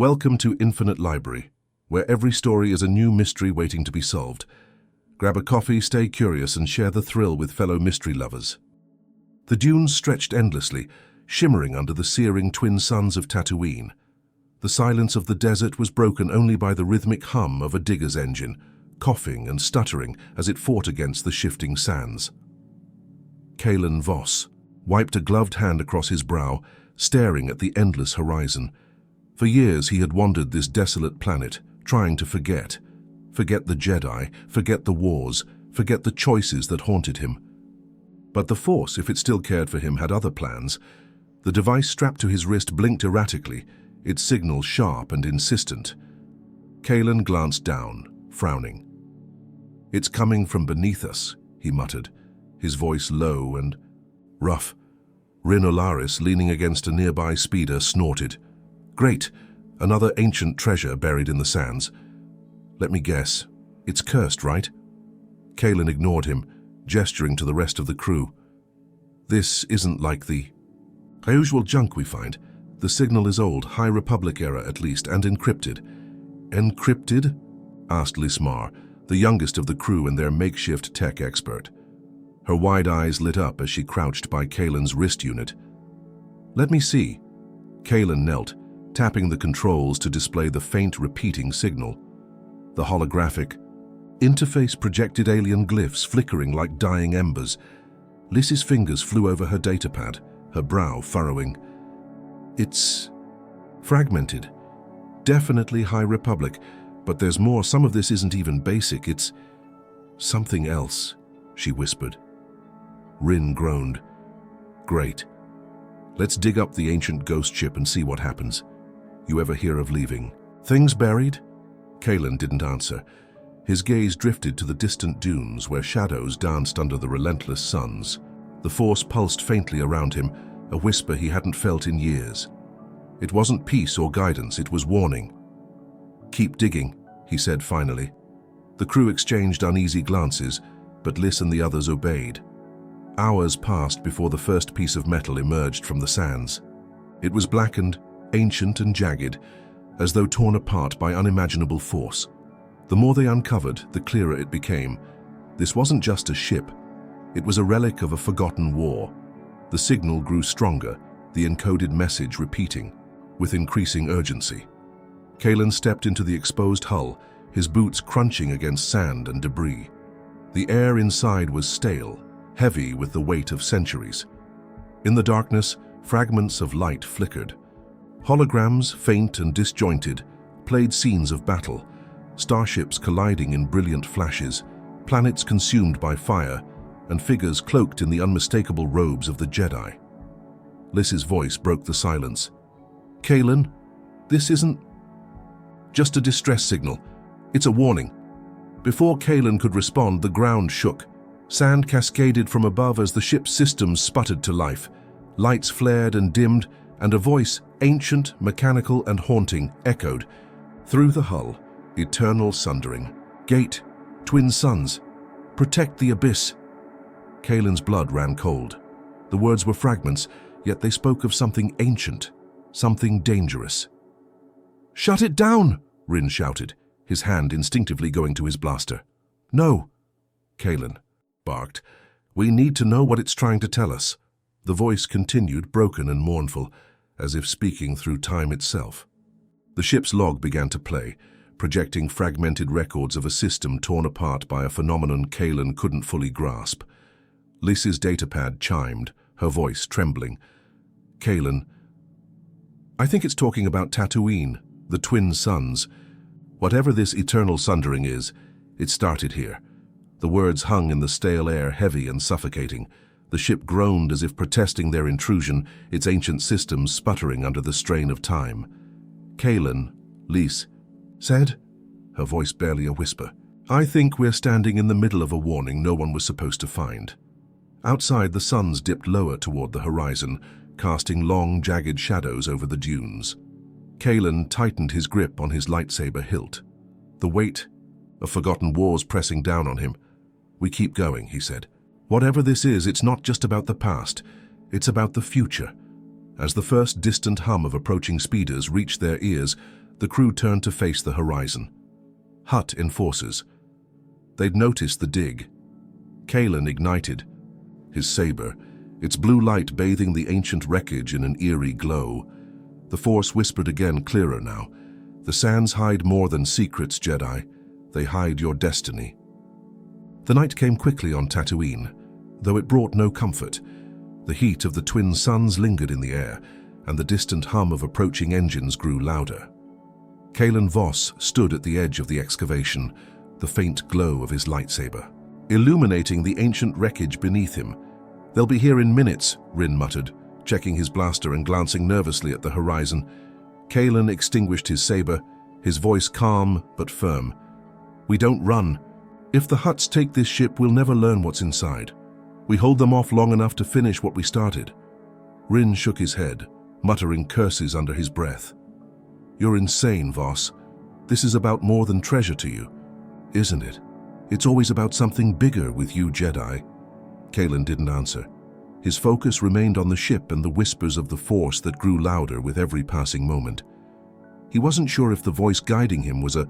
Welcome to Infinite Library, where every story is a new mystery waiting to be solved. Grab a coffee, stay curious, and share the thrill with fellow mystery lovers. The dunes stretched endlessly, shimmering under the searing twin suns of Tatooine. The silence of the desert was broken only by the rhythmic hum of a digger's engine, coughing and stuttering as it fought against the shifting sands. Kaelan Vos wiped a gloved hand across his brow, staring at the endless horizon. For years he had wandered this desolate planet, trying to forget the Jedi, forget the wars, forget the choices that haunted him. But the Force, if it still cared for him, had other plans. The device strapped to his wrist blinked erratically, its signal sharp and insistent. Kaelan glanced down, frowning. "It's coming from beneath us," he muttered, his voice low and rough. Rin Olaris, leaning against a nearby speeder, snorted. "Great, another ancient treasure buried in the sands. Let me guess, it's cursed, right?" Kaelan ignored him, gesturing to the rest of the crew. "This isn't like the usual junk we find. The signal is old, High Republic era at least, and encrypted." "Encrypted?" asked Lismar, the youngest of the crew and their makeshift tech expert. Her wide eyes lit up as she crouched by Kaelan's wrist unit. "Let me see." Kaelan knelt, tapping the controls to display the faint repeating signal. The holographic interface projected alien glyphs flickering like dying embers. Liss's fingers flew over her datapad, her brow furrowing. "It's fragmented. Definitely High Republic, but there's more. Some of this isn't even basic. It's something else," she whispered. Rin groaned. "Great. Let's dig up the ancient ghost ship and see what happens. You ever hear of leaving things buried?" Kaelan didn't answer. His gaze drifted to the distant dunes where shadows danced under the relentless suns. The Force pulsed faintly around him, a whisper he hadn't felt in years. It wasn't peace or guidance, it was warning. "Keep digging," he said finally. The crew exchanged uneasy glances, but Liss and the others obeyed. Hours passed before the first piece of metal emerged from the sands. It was blackened, ancient and jagged, as though torn apart by unimaginable force. The more they uncovered, the clearer it became. This wasn't just a ship. It was a relic of a forgotten war. The signal grew stronger, the encoded message repeating, with increasing urgency. Kaelan stepped into the exposed hull, his boots crunching against sand and debris. The air inside was stale, heavy with the weight of centuries. In the darkness, fragments of light flickered. Holograms, faint and disjointed, played scenes of battle, starships colliding in brilliant flashes, planets consumed by fire, and figures cloaked in the unmistakable robes of the Jedi. Liss's voice broke the silence. "Kaelan, this isn't just a distress signal. It's a warning." Before Kaelan could respond, the ground shook. Sand cascaded from above as the ship's systems sputtered to life. Lights flared and dimmed, and a voice, ancient, mechanical, and haunting, echoed. Through the hull, eternal sundering. "Gate, twin suns, protect the abyss." Kaelan's blood ran cold. The words were fragments, yet they spoke of something ancient, something dangerous. "Shut it down!" Rin shouted, his hand instinctively going to his blaster. "No!" Kaelan barked. "We need to know what it's trying to tell us." The voice continued, broken and mournful, as if speaking through time itself. The ship's log began to play, projecting fragmented records of a system torn apart by a phenomenon Kaelan couldn't fully grasp. Liss's datapad chimed, her voice trembling. "Kaelan, I think it's talking about Tatooine, the twin suns. Whatever this eternal sundering is, it started here." The words hung in the stale air, heavy and suffocating. The ship groaned as if protesting their intrusion, its ancient systems sputtering under the strain of time. "Kaelan," Liss said, her voice barely a whisper, "I think we're standing in the middle of a warning no one was supposed to find." Outside, the suns dipped lower toward the horizon, casting long, jagged shadows over the dunes. Kaelan tightened his grip on his lightsaber hilt. The weight of forgotten wars pressing down on him. "We keep going," he said. "Whatever this is, it's not just about the past. It's about the future." As the first distant hum of approaching speeders reached their ears, The crew turned to face the horizon. Hutt enforcers. They'd noticed the dig. Kaelan ignited. His saber, its blue light bathing the ancient wreckage in an eerie glow. The Force whispered again, clearer now. The sands hide more than secrets, Jedi. They hide your destiny. The night came quickly on Tatooine, though it brought no comfort. The heat of the twin suns lingered in the air, and the distant hum of approaching engines grew louder. Kaelan Vos stood at the edge of the excavation, the faint glow of his lightsaber, illuminating the ancient wreckage beneath him. "They'll be here in minutes," Rin muttered, checking his blaster and glancing nervously at the horizon. Kaelan extinguished his saber, his voice calm but firm. "We don't run. If the Hutts take this ship, we'll never learn what's inside. We hold them off long enough to finish what we started." Rin shook his head, muttering curses under his breath. "You're insane, Vos. This is about more than treasure to you, isn't it? It's always about something bigger with you, Jedi." Kaelan didn't answer. His focus remained on the ship and the whispers of the Force that grew louder with every passing moment. He wasn't sure if the voice guiding him was a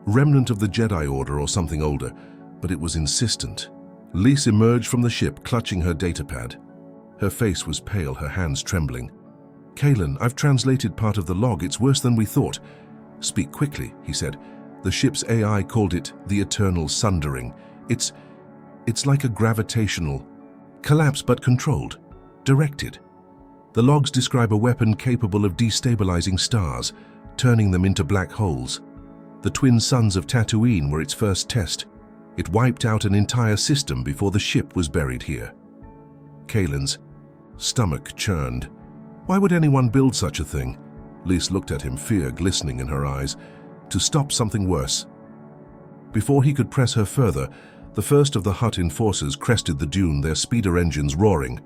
remnant of the Jedi Order or something older, but it was insistent. Lise emerged from the ship, clutching her datapad. Her face was pale, her hands trembling. "Kaelan, I've translated part of the log. It's worse than we thought." "Speak quickly," he said. "The ship's AI called it the Eternal Sundering. It's like a gravitational collapse, but controlled, directed. The logs describe a weapon capable of destabilizing stars, turning them into black holes. The twin suns of Tatooine were its first test. It wiped out an entire system before the ship was buried here." Kaelan's stomach churned. Why would anyone build such a thing? Lise looked at him, fear glistening in her eyes. To stop something worse. Before he could press her further, the first of the Hutt enforcers crested the dune, their speeder engines roaring.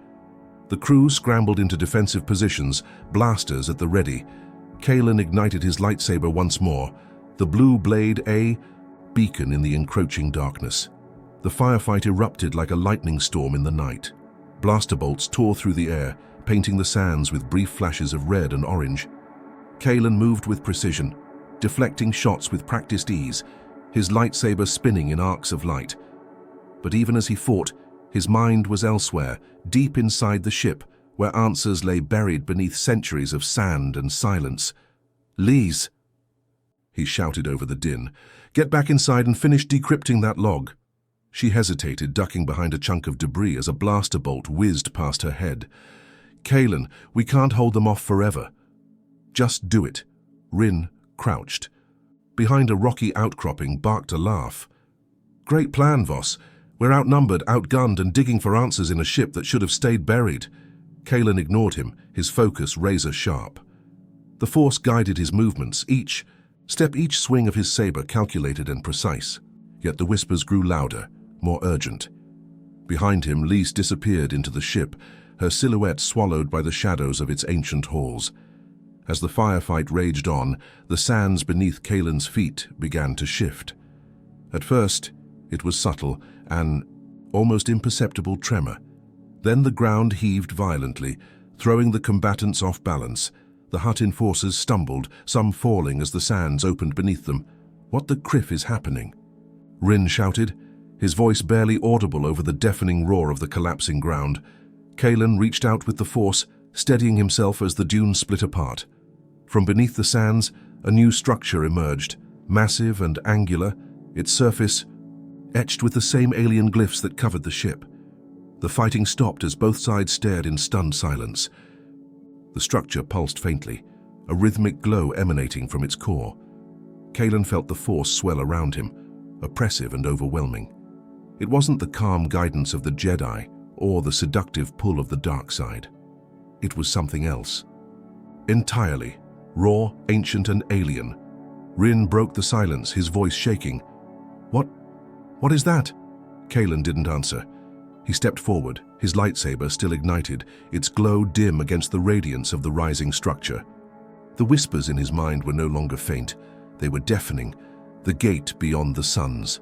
The crew scrambled into defensive positions, blasters at the ready. Kaelan ignited his lightsaber once more, the blue blade a beacon in the encroaching darkness. The firefight erupted like a lightning storm in the night. Blaster bolts tore through the air, painting the sands with brief flashes of red and orange. Kaelan moved with precision, deflecting shots with practiced ease, his lightsaber spinning in arcs of light. But even as he fought, his mind was elsewhere, deep inside the ship, where answers lay buried beneath centuries of sand and silence. "Lise!" he shouted over the din. "Get back inside and finish decrypting that log." She hesitated, ducking behind a chunk of debris as a blaster bolt whizzed past her head. "Kaelan, we can't hold them off forever." "Just do it." Rin crouched. Behind a rocky outcropping barked a laugh. "Great plan, Vos. We're outnumbered, outgunned, and digging for answers in a ship that should have stayed buried." Kaelan ignored him, his focus razor-sharp. The Force guided his movements, each swing of his saber calculated and precise. Yet the whispers grew louder, more urgent. Behind him, Lise disappeared into the ship, her silhouette swallowed by the shadows of its ancient halls. As the firefight raged on, the sands beneath Kaelan's feet began to shift. At first, it was subtle, an almost imperceptible tremor. Then the ground heaved violently, throwing the combatants off balance. The Hutt enforcers stumbled, some falling as the sands opened beneath them. "What the criff is happening?" Rin shouted, his voice barely audible over the deafening roar of the collapsing ground. Kaelan reached out with the Force, steadying himself as the dunes split apart. From beneath the sands, a new structure emerged, massive and angular, its surface etched with the same alien glyphs that covered the ship. The fighting stopped as both sides stared in stunned silence. The structure pulsed faintly, a rhythmic glow emanating from its core. Kaelan felt the Force swell around him, oppressive and overwhelming. It wasn't the calm guidance of the Jedi or the seductive pull of the dark side. It was something else. Entirely, raw, ancient and alien. Rin broke the silence, his voice shaking. What is that?" Kaelan didn't answer. He stepped forward, his lightsaber still ignited, its glow dim against the radiance of the rising structure. The whispers in his mind were no longer faint. They were deafening, the gate beyond the suns.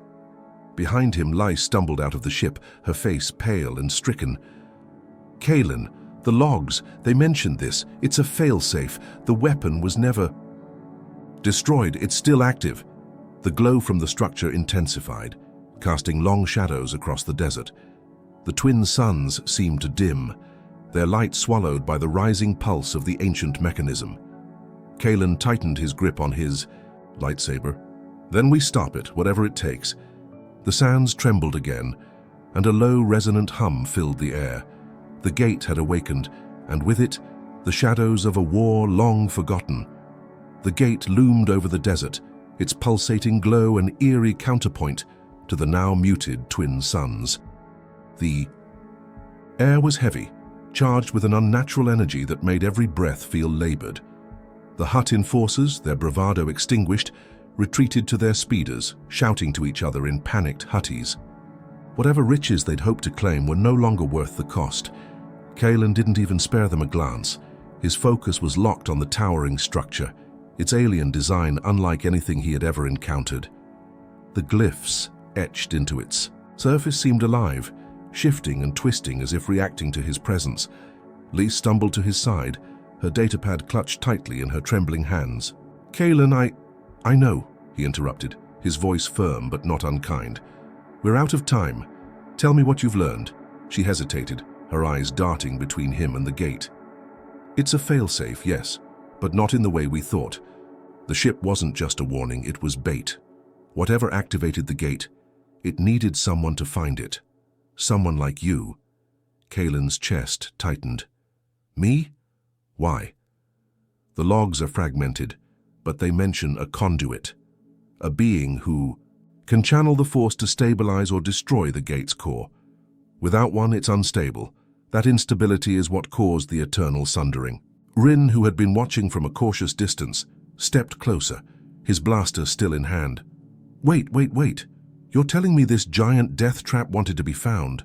Behind him, Lise stumbled out of the ship, her face pale and stricken. "Kaelan, the logs, they mentioned this. It's a failsafe. The weapon was never..." Destroyed, it's still active. The glow from the structure intensified, casting long shadows across the desert. The twin suns seemed to dim, their light swallowed by the rising pulse of the ancient mechanism. Kaelan tightened his grip on his lightsaber. Then we stop it, whatever it takes. The sands trembled again, and a low, resonant hum filled the air. The gate had awakened, and with it, the shadows of a war long forgotten. The gate loomed over the desert, its pulsating glow an eerie counterpoint to the now muted twin suns. The air was heavy, charged with an unnatural energy that made every breath feel labored. The Hutt enforcers, their bravado extinguished, retreated to their speeders, shouting to each other in panicked Hutties. Whatever riches they'd hoped to claim were no longer worth the cost. Kaelan didn't even spare them a glance. His focus was locked on the towering structure, its alien design unlike anything he had ever encountered. The glyphs etched into its surface seemed alive, shifting and twisting as if reacting to his presence. Lise stumbled to his side, her datapad clutched tightly in her trembling hands. "Kaelan, I know," he interrupted, his voice firm but not unkind. "We're out of time. Tell me what you've learned." She hesitated, her eyes darting between him and the gate. "It's a failsafe, yes, but not in the way we thought. The ship wasn't just a warning, it was bait. Whatever activated the gate, it needed someone to find it. Someone like you." Kaelan's chest tightened. "Me? Why?" "The logs are fragmented, but they mention a conduit, a being who can channel the force to stabilize or destroy the gate's core. Without one, it's unstable. That instability is what caused the eternal sundering." Rin, who had been watching from a cautious distance, stepped closer, his blaster still in hand. Wait. You're telling me this giant death trap wanted to be found,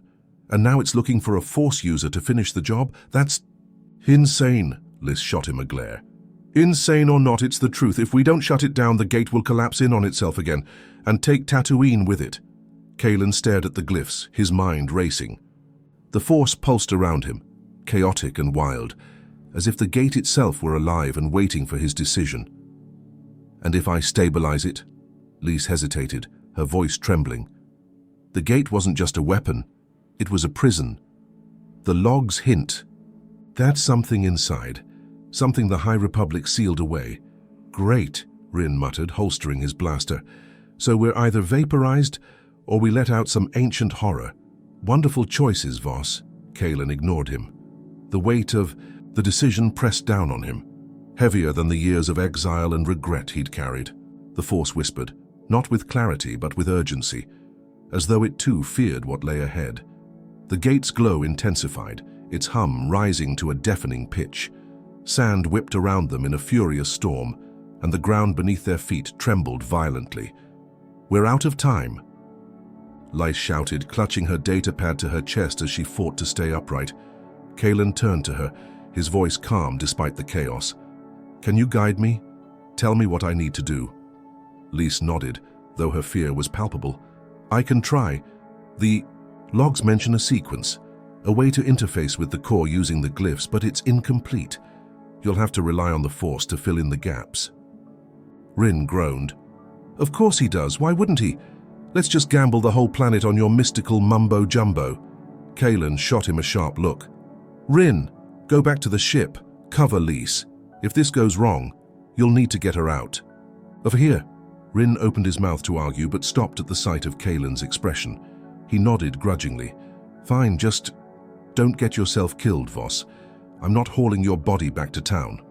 and now it's looking for a force user to finish the job? That's insane," Lys shot him a glare. "Insane or not, it's the truth. If we don't shut it down, the gate will collapse in on itself again, and take Tatooine with it." Kaelan stared at the glyphs, his mind racing. The force pulsed around him, chaotic and wild, as if the gate itself were alive and waiting for his decision. "And if I stabilize it?" Lys hesitated, her voice trembling. The gate wasn't just a weapon, it was a prison. The logs hint. That's something inside, something the High Republic sealed away. "Great," Rin muttered, holstering his blaster. "So we're either vaporized, or we let out some ancient horror." "Wonderful choices, Vos." Kaelan ignored him. The weight of the decision pressed down on him, heavier than the years of exile and regret he'd carried. The Force whispered, not with clarity but with urgency, as though it too feared what lay ahead. The gate's glow intensified, its hum rising to a deafening pitch. Sand whipped around them in a furious storm, and the ground beneath their feet trembled violently. "We're out of time," Lys shouted, clutching her datapad to her chest as she fought to stay upright. Kaelan turned to her, his voice calm despite the chaos. "Can you guide me? Tell me what I need to do." Lys nodded, though her fear was palpable. "I can try. The logs mention a sequence, a way to interface with the core using the glyphs, but it's incomplete. You'll have to rely on the Force to fill in the gaps." Rin groaned. "Of course he does, why wouldn't he? Let's just gamble the whole planet on your mystical mumbo-jumbo." Kaelan shot him a sharp look. "Rin, go back to the ship, cover Lys. If this goes wrong, you'll need to get her out." "Over here." Rin opened his mouth to argue, but stopped at the sight of Kaelan's expression. He nodded grudgingly. "Fine, just don't get yourself killed, Vos. I'm not hauling your body back to town."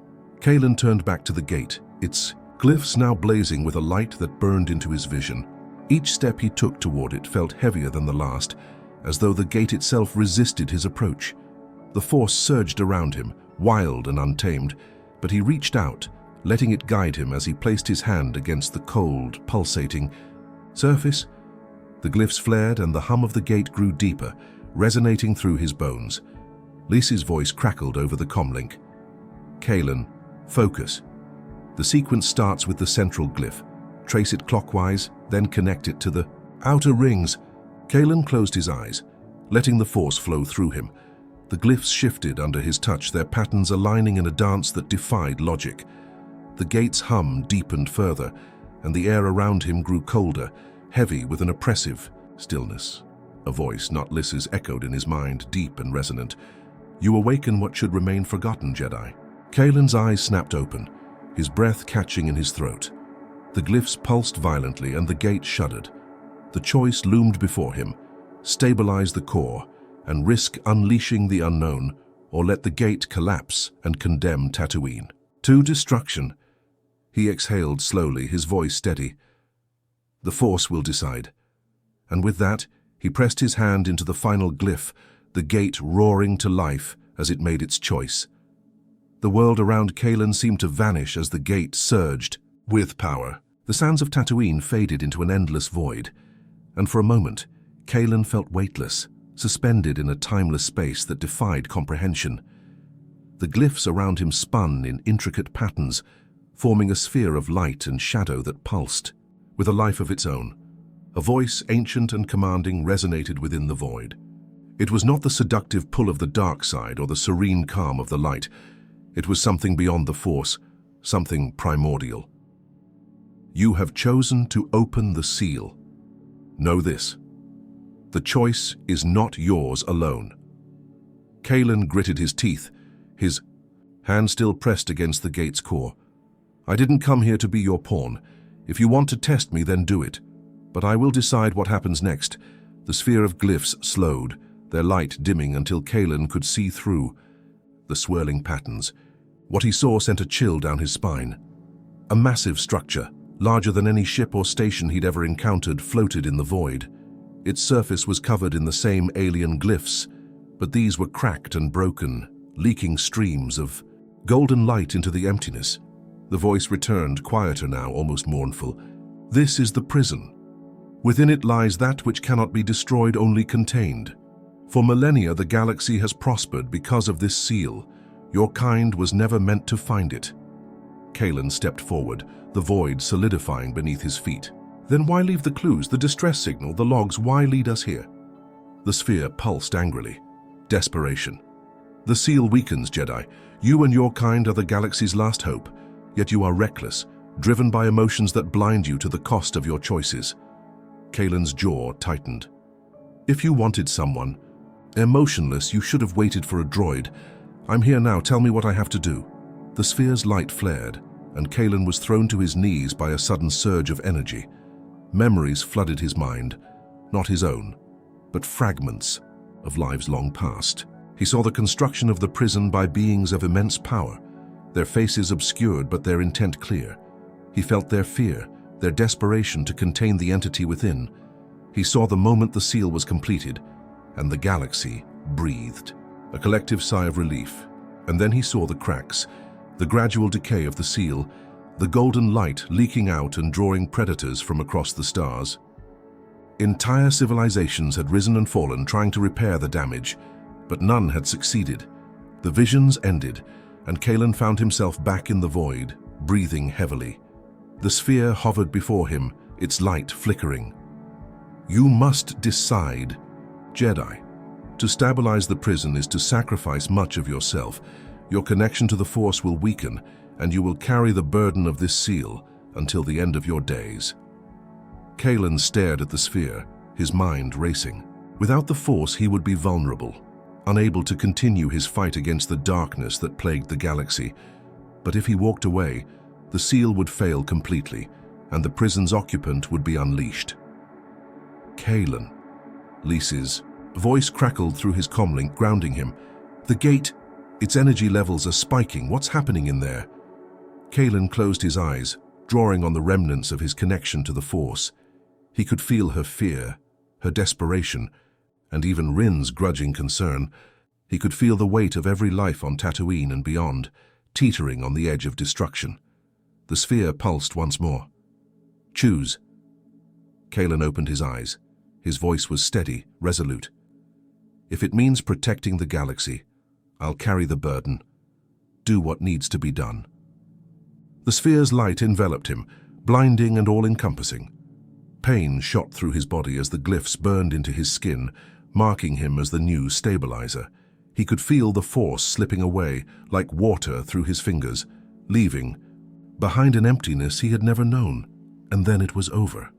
Kaelan turned back to the gate, its glyphs now blazing with a light that burned into his vision. Each step he took toward it felt heavier than the last, as though the gate itself resisted his approach. The Force surged around him, wild and untamed, but he reached out, letting it guide him as he placed his hand against the cold, pulsating surface. The glyphs flared and the hum of the gate grew deeper, resonating through his bones. Lys's voice crackled over the comlink. "Kaelan, focus. The sequence starts with the central glyph. Trace it clockwise, then connect it to the outer rings." Kaelan closed his eyes, letting the Force flow through him. The glyphs shifted under his touch, their patterns aligning in a dance that defied logic. The gate's hum deepened further, and the air around him grew colder, heavy with an oppressive stillness. A voice, not Lys's, echoed in his mind, deep and resonant. "You awaken what should remain forgotten, Jedi." Kaelan's eyes snapped open, his breath catching in his throat. The glyphs pulsed violently and the gate shuddered. The choice loomed before him: stabilize the core and risk unleashing the unknown, or let the gate collapse and condemn Tatooine to destruction. He exhaled slowly, his voice steady. "The Force will decide." And with that, he pressed his hand into the final glyph, the gate roaring to life as it made its choice. The world around Kaelan seemed to vanish as the gate surged with power. The sands of Tatooine faded into an endless void, and for a moment, Kaelan felt weightless, suspended in a timeless space that defied comprehension. The glyphs around him spun in intricate patterns, forming a sphere of light and shadow that pulsed, with a life of its own. A voice, ancient and commanding, resonated within the void. It was not the seductive pull of the dark side or the serene calm of the light. It was something beyond the Force, something primordial. "You have chosen to open the seal. Know this: the choice is not yours alone." Kaelan gritted his teeth, his hand still pressed against the gate's core. "I didn't come here to be your pawn. If you want to test me, then do it. But I will decide what happens next." The sphere of glyphs slowed, their light dimming until Kaelan could see through the swirling patterns. What he saw sent a chill down his spine. A massive structure, larger than any ship or station he'd ever encountered, floated in the void. Its surface was covered in the same alien glyphs, but these were cracked and broken, leaking streams of golden light into the emptiness. The voice returned, quieter now, almost mournful. "This is the prison. Within it lies that which cannot be destroyed, only contained. For millennia the galaxy has prospered because of this seal. Your kind was never meant to find it." Kaelan stepped forward, the void solidifying beneath his feet. "Then why leave the clues, the distress signal, the logs? Why lead us here?" The sphere pulsed angrily. Desperation. "The seal weakens, Jedi. You and your kind are the galaxy's last hope. Yet you are reckless, driven by emotions that blind you to the cost of your choices." Kaelan's jaw tightened. "If you wanted someone emotionless, you should have waited for a droid. I'm here now, tell me what I have to do." The sphere's light flared, and Kaelan was thrown to his knees by a sudden surge of energy. Memories flooded his mind, not his own, but fragments of lives long past. He saw the construction of the prison by beings of immense power, their faces obscured but their intent clear. He felt their fear, their desperation to contain the entity within. He saw the moment the seal was completed, and the galaxy breathed. A collective sigh of relief, and then he saw the cracks, the gradual decay of the seal, the golden light leaking out and drawing predators from across the stars. Entire civilizations had risen and fallen trying to repair the damage, but none had succeeded. The visions ended, and Kaelan found himself back in the void, breathing heavily. The sphere hovered before him, its light flickering. "You must decide, Jedi. To stabilize the prison is to sacrifice much of yourself. Your connection to the Force will weaken, and you will carry the burden of this seal until the end of your days." Kaelan stared at the sphere, his mind racing. Without the Force, he would be vulnerable, unable to continue his fight against the darkness that plagued the galaxy. But if he walked away, the seal would fail completely, and the prison's occupant would be unleashed. "Kaelan," Lys's voice crackled through his comlink, grounding him. "The gate, its energy levels are spiking. What's happening in there?" Kaelan closed his eyes, drawing on the remnants of his connection to the Force. He could feel her fear, her desperation, and even Rin's grudging concern. He could feel the weight of every life on Tatooine and beyond, teetering on the edge of destruction. The sphere pulsed once more. "Choose." Kaelan opened his eyes. His voice was steady, resolute. "If it means protecting the galaxy, I'll carry the burden. Do what needs to be done." The sphere's light enveloped him, blinding and all-encompassing. Pain shot through his body as the glyphs burned into his skin, marking him as the new stabilizer. He could feel the Force slipping away, like water through his fingers, leaving behind an emptiness he had never known, and then it was over.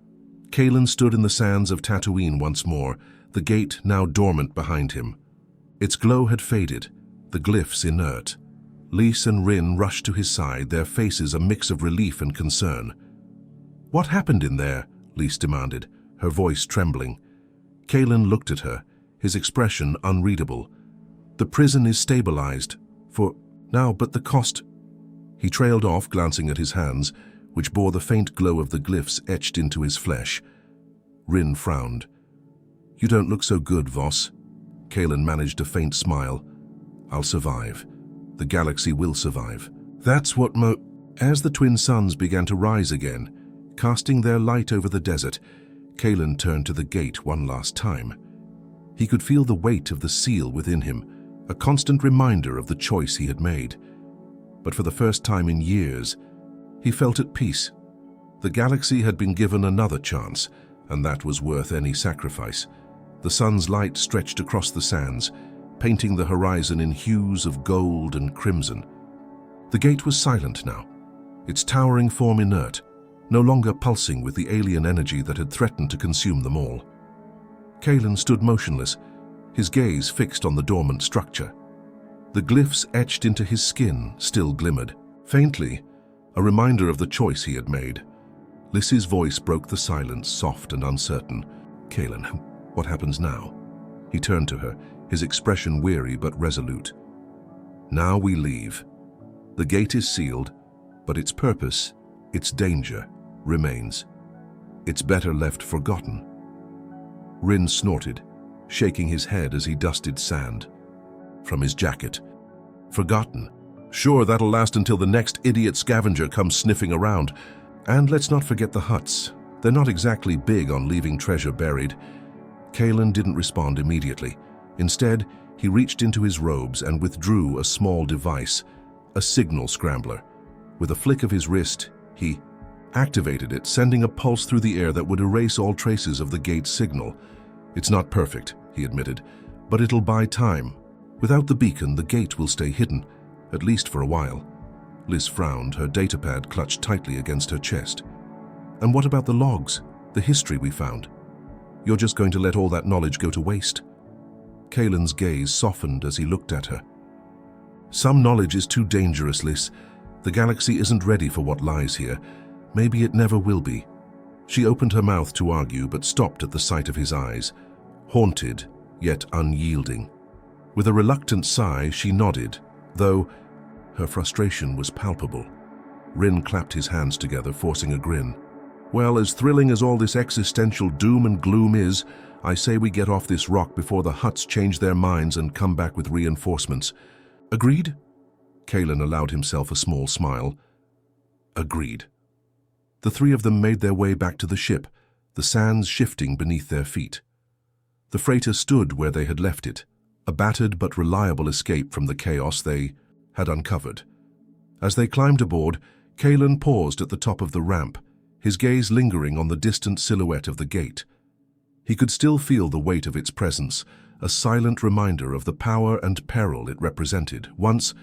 Kaelan stood in the sands of Tatooine once more, the gate now dormant behind him. Its glow had faded, the glyphs inert. Lys and Rin rushed to his side, their faces a mix of relief and concern. "What happened in there?" Lys demanded, her voice trembling. Kaelan looked at her, his expression unreadable. "The prison is stabilized. For now, but the cost—" He trailed off, glancing at his hands, which bore the faint glow of the glyphs etched into his flesh. Rin frowned. "You don't look so good, Vos." Kaelan managed a faint smile. "I'll survive. The galaxy will survive." That's what As the twin suns began to rise again, casting their light over the desert, Kaelan turned to the gate one last time. He could feel the weight of the seal within him, a constant reminder of the choice he had made. But for the first time in years, he felt at peace. The galaxy had been given another chance, and that was worth any sacrifice. The sun's light stretched across the sands, painting the horizon in hues of gold and crimson. The gate was silent now, its towering form inert, no longer pulsing with the alien energy that had threatened to consume them all. Kaelan stood motionless, his gaze fixed on the dormant structure. The glyphs etched into his skin still glimmered. Faintly, a reminder of the choice he had made. Lys's voice broke the silence, soft and uncertain. "Kaelan, what happens now?" He turned to her, his expression weary but resolute. "Now we leave. The gate is sealed, but its purpose, its danger, remains. It's better left forgotten." Rin snorted, shaking his head as he dusted sand from his jacket. "Forgotten? Sure, that'll last until the next idiot scavenger comes sniffing around. And let's not forget the Hutts. They're not exactly big on leaving treasure buried." Kaelan didn't respond immediately. Instead, he reached into his robes and withdrew a small device, a signal scrambler. With a flick of his wrist, he activated it, sending a pulse through the air that would erase all traces of the gate's signal. "It's not perfect," he admitted, "but it'll buy time. Without the beacon, the gate will stay hidden, at least for a while." Lys frowned, her datapad clutched tightly against her chest. "And what about the logs, the history we found? You're just going to let all that knowledge go to waste?" Kaelan's gaze softened as he looked at her. "Some knowledge is too dangerous, Lys. The galaxy isn't ready for what lies here. Maybe it never will be." She opened her mouth to argue, but stopped at the sight of his eyes, haunted, yet unyielding. With a reluctant sigh, she nodded, though her frustration was palpable. Rin clapped his hands together, forcing a grin. "Well, as thrilling as all this existential doom and gloom is, I say we get off this rock before the Hutts change their minds and come back with reinforcements. Agreed?" Kaelan allowed himself a small smile. "Agreed." The three of them made their way back to the ship, the sands shifting beneath their feet. The freighter stood where they had left it, a battered but reliable escape from the chaos they had uncovered. As they climbed aboard, Kaelan paused at the top of the ramp, his gaze lingering on the distant silhouette of the gate. He could still feel the weight of its presence, a silent reminder of the power and peril it represented. Once,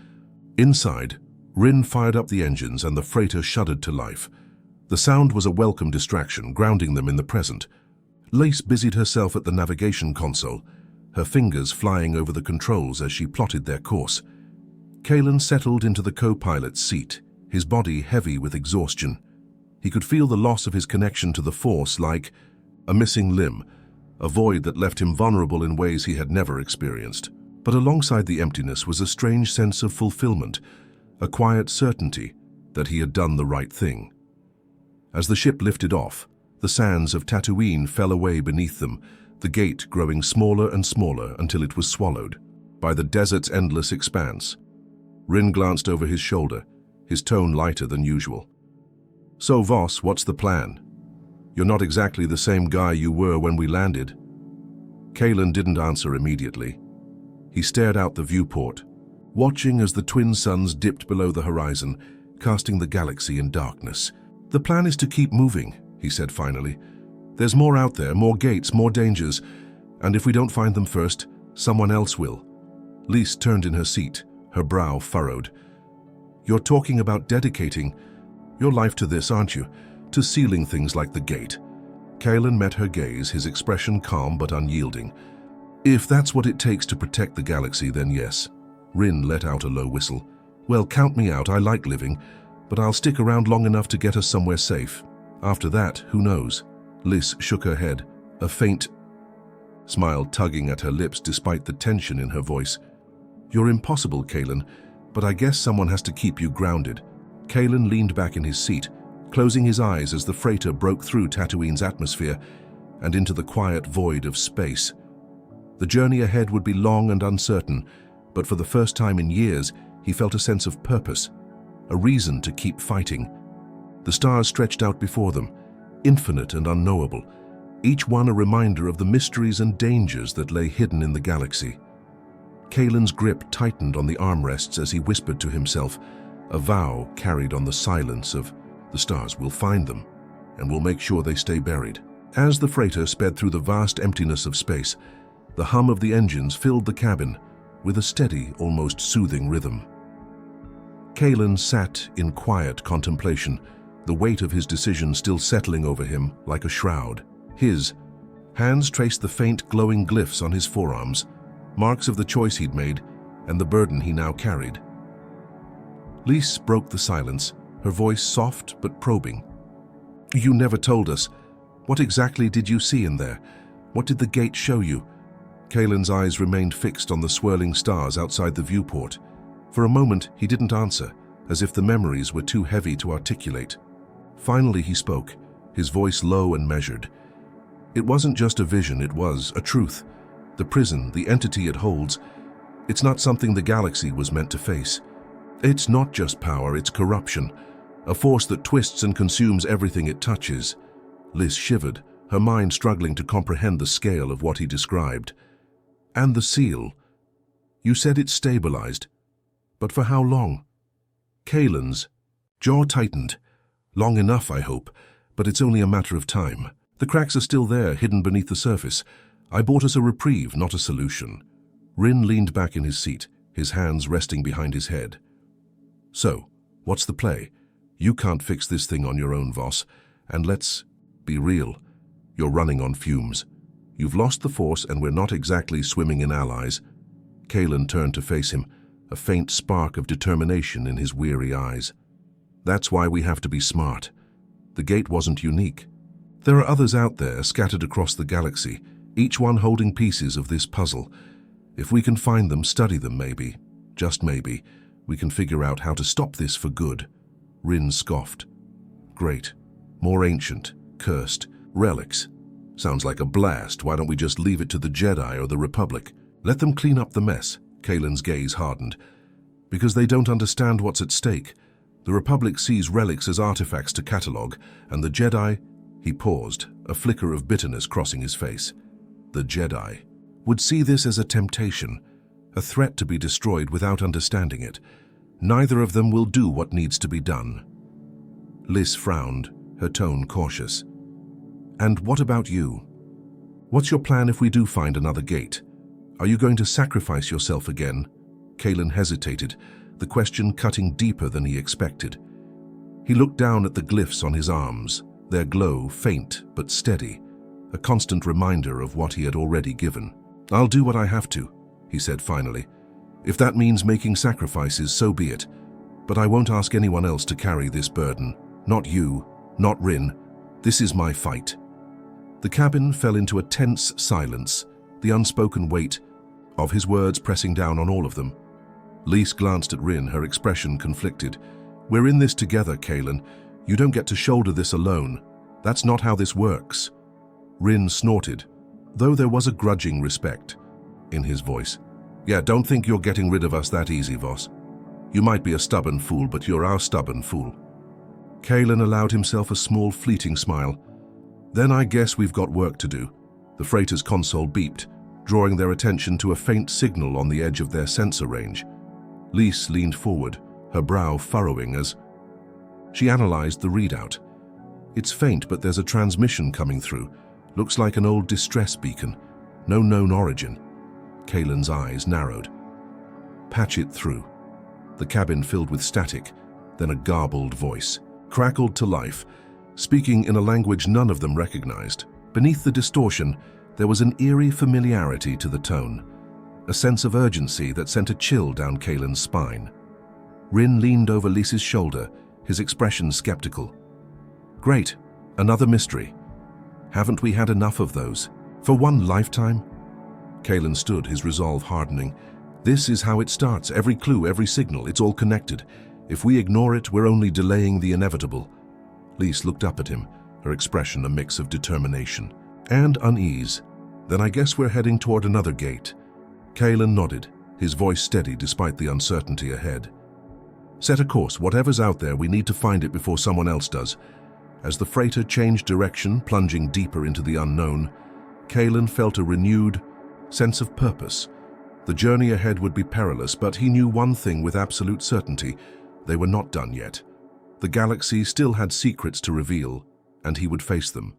inside, Rin fired up the engines and the freighter shuddered to life. The sound was a welcome distraction, grounding them in the present. Lys busied herself at the navigation console, her fingers flying over the controls as she plotted their course. Kaelan settled into the co-pilot's seat, his body heavy with exhaustion. He could feel the loss of his connection to the Force like a missing limb, a void that left him vulnerable in ways he had never experienced. But alongside the emptiness was a strange sense of fulfillment, a quiet certainty that he had done the right thing. As the ship lifted off, the sands of Tatooine fell away beneath them, the gate growing smaller and smaller until it was swallowed by the desert's endless expanse. Rin glanced over his shoulder, his tone lighter than usual. "So, Vos, what's the plan? You're not exactly the same guy you were when we landed." Kaelan didn't answer immediately. He stared out the viewport, watching as the twin suns dipped below the horizon, casting the galaxy in darkness. "The plan is to keep moving," he said finally. "There's more out there, more gates, more dangers, and if we don't find them first, someone else will." Lys turned in her seat, her brow furrowed. "You're talking about dedicating..." You're life to this, aren't you? To sealing things like the gate. Kaelan met her gaze, his expression calm but unyielding. If that's what it takes to protect the galaxy, then yes. Rin let out a low whistle. Well, count me out, I like living, but I'll stick around long enough to get us somewhere safe. After that, who knows? Liz shook her head, a faint smile tugging at her lips despite the tension in her voice. You're impossible, Kaelan, but I guess someone has to keep you grounded. Kaelan leaned back in his seat, closing his eyes as the freighter broke through Tatooine's atmosphere and into the quiet void of space. The journey ahead would be long and uncertain, but for the first time in years, he felt a sense of purpose, a reason to keep fighting. The stars stretched out before them, infinite and unknowable, each one a reminder of the mysteries and dangers that lay hidden in the galaxy. Kaelan's grip tightened on the armrests as he whispered to himself, a vow carried on the silence of, the stars will find them, and will make sure they stay buried. As the freighter sped through the vast emptiness of space, the hum of the engines filled the cabin with a steady, almost soothing rhythm. Kaelan sat in quiet contemplation, the weight of his decision still settling over him like a shroud. His hands traced the faint, glowing glyphs on his forearms, marks of the choice he'd made and the burden he now carried. Lys broke the silence, her voice soft but probing. You never told us. What exactly did you see in there? What did the gate show you? Kaelan's eyes remained fixed on the swirling stars outside the viewport. For a moment, he didn't answer, as if the memories were too heavy to articulate. Finally, he spoke, his voice low and measured. It wasn't just a vision, it was a truth. The prison, the entity it holds, it's not something the galaxy was meant to face. It's not just power, it's corruption, a force that twists and consumes everything it touches. Liz shivered, her mind struggling to comprehend the scale of what he described. And the seal. You said it's stabilized. But for how long? Kaelan's jaw tightened. Long enough, I hope, but it's only a matter of time. The cracks are still there, hidden beneath the surface. I bought us a reprieve, not a solution. Rin leaned back in his seat, his hands resting behind his head. So, what's the play? You can't fix this thing on your own, Vos. And let's be real. You're running on fumes. You've lost the Force and we're not exactly swimming in allies. Kaelan turned to face him, a faint spark of determination in his weary eyes. That's why we have to be smart. The gate wasn't unique. There are others out there scattered across the galaxy, each one holding pieces of this puzzle. If we can find them, study them maybe, just maybe, we can figure out how to stop this for good. Rin scoffed. Great. More ancient, cursed, relics. Sounds like a blast. Why don't we just leave it to the Jedi or the Republic? Let them clean up the mess. Kaelan's gaze hardened. Because they don't understand what's at stake. The Republic sees relics as artifacts to catalogue, and the Jedi... He paused, a flicker of bitterness crossing his face. The Jedi would see this as a temptation, a threat to be destroyed without understanding it. Neither of them will do what needs to be done. Liz frowned, her tone cautious. And what about you? What's your plan if we do find another gate? Are you going to sacrifice yourself again? Kaelan hesitated, the question cutting deeper than he expected. He looked down at the glyphs on his arms, their glow faint but steady, a constant reminder of what he had already given. I'll do what I have to, he said finally. If that means making sacrifices, so be it. But I won't ask anyone else to carry this burden. Not you, not Rin. This is my fight. The cabin fell into a tense silence, the unspoken weight of his words pressing down on all of them. Lys glanced at Rin, her expression conflicted. We're in this together, Kaelan. You don't get to shoulder this alone. That's not how this works. Rin snorted, though there was a grudging respect in his voice. Yeah, don't think you're getting rid of us that easy, Vos. You might be a stubborn fool, but you're our stubborn fool. Kaelan allowed himself a small fleeting smile. Then I guess we've got work to do. The freighter's console beeped, drawing their attention to a faint signal on the edge of their sensor range. Lys leaned forward, her brow furrowing as she analyzed the readout. It's faint, but there's a transmission coming through. Looks like an old distress beacon. No known origin. Kaelan's eyes narrowed. Patch it through. The cabin filled with static, then a garbled voice. crackled to life, speaking in a language none of them recognized. Beneath the distortion, there was an eerie familiarity to the tone, a sense of urgency that sent a chill down Kaelan's spine. Rin leaned over Lisa's shoulder, his expression skeptical. "Great, another mystery. Haven't we had enough of those? For one lifetime?" Kaelan stood, his resolve hardening. "This is how it starts. Every clue, every signal, it's all connected. If we ignore it, we're only delaying the inevitable." Lise looked up at him, her expression a mix of determination and unease. "Then I guess we're heading toward another gate." Kaelan nodded, his voice steady despite the uncertainty ahead. "Set a course. Whatever's out there, we need to find it before someone else does." As the freighter changed direction, plunging deeper into the unknown, Kaelan felt a renewed sense of purpose. The journey ahead would be perilous, but he knew one thing with absolute certainty: they were not done yet. The galaxy still had secrets to reveal, and he would face them.